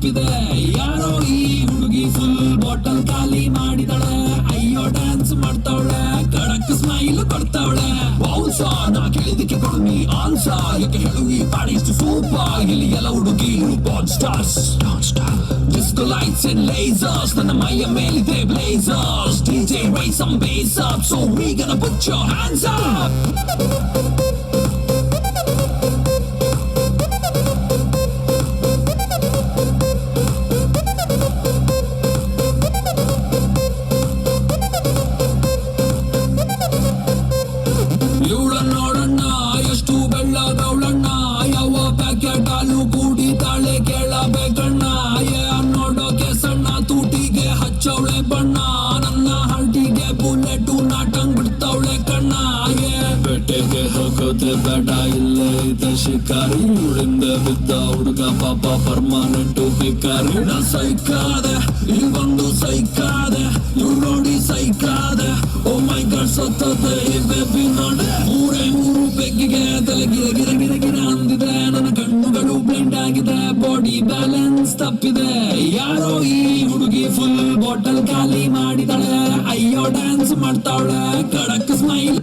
ತಪ್ಪಿದೆ. ಯಾರೋ ಈ ಹುಡುಗಿ ಫುಲ್ ಬಾಟಲ್ ಖಾಲಿ ಮಾಡಿದಳೆ. ಅಯ್ಯೋ ಡ್ಯಾನ್ಸ್ ಮಾಡ್ತಾವಳೆ, ಕಡಕ್ ಸ್ಮೈಲ್ ಕೊಡ್ತಾವಳೆ. ಬೌನ್ಸ ನಾ ಕೇಳಿದಕ್ಕೆ ಕೊಡ್ನಿ ಆನ್ಸ, ಯಾಕೆ ಹೇಳು ಈ ಪಾಡಿ ಇಷ್ಟು ಸೂಪರ್. ಇಲ್ಲಿ ಎಲ್ಲ ಹುಡುಗಿ ಬಾನ್ stars, disco lights and lasers, ನನ್ನ ಮೈಯ ಮೇಲಿದೆ blazers. DJ raise some bass up, so we gonna put your hands up. ಇವಳ ನೋಡಣ್ಣ ಎಷ್ಟು ಬೆಳ್ಳಗವಳಣ್ಣ, ಯಾವ ಪ್ಯಾಕೆಟ್ ಹಾಲು ಕುಡಿತಾಳೆ ಕೇಳಬೇಕಣ್ಣ. ನೋಡೋಕೆ ಸಣ್ಣ ತೂಟಿಗೆ ಹಚ್ಚವಳೆ ಬಣ್ಣ, ನನ್ನ ಹರ್ಟಿಗೆ ಬುಲೆಟು ನಾಟಂಗ್ ಬಿಡ್ತಾವಳೆ ಕಣ್ಣ. ಬೆಟ್ಟೆಗೆ ಹೋಗೋದೆ ಬೇಡ, ಇಲ್ಲೇ ಇದೆ ಶಿಕಾರಿ. ಇವಳಿಂದ ಬಿದ್ದ ಹುಡುಗ ಪಾಪ ಪರ್ಮನೆಂಟು ಭಿಕಾರಿ. ನಾ ಸೈಕಾದೆ, ಇಲ್ಲೊಂದು ಸೈಕಾದೆ, ಇವ್ ನೋಡಿ ಸೈಕಾದೆ. ಓ ಮೈ ಗಾಡ್ ಸತ್ತದೆ ಈ ಬೇಬಿ ನೋಡೆ. ಮೂರು ಬೆಕ್ಕಿಗೆ ತಲೆ ಗಿರ ಗಿರ ಗಿರ ಗಿರ ಅಂದಿದೆ. ನನ್ನ ಕಣ್ಣುಗಳು ಬ್ಲೈಂಡ್ ಆಗಿದೆ, ಬಾಡಿ ಬ್ಯಾಲೆನ್ಸ್ ತಪ್ಪಿದೆ. ಯಾರೋ ಈ ಹುಡುಗಿ ಫುಲ್ ಬಾಟಲ್ ಖಾಲಿ ಮಾಡಿದಳೆ. ಅಯ್ಯೋ ಡ್ಯಾನ್ಸ್ ಮಾಡ್ತಾವಳೆ, ಕಡಕ್ ಸ್ಮೈಲ್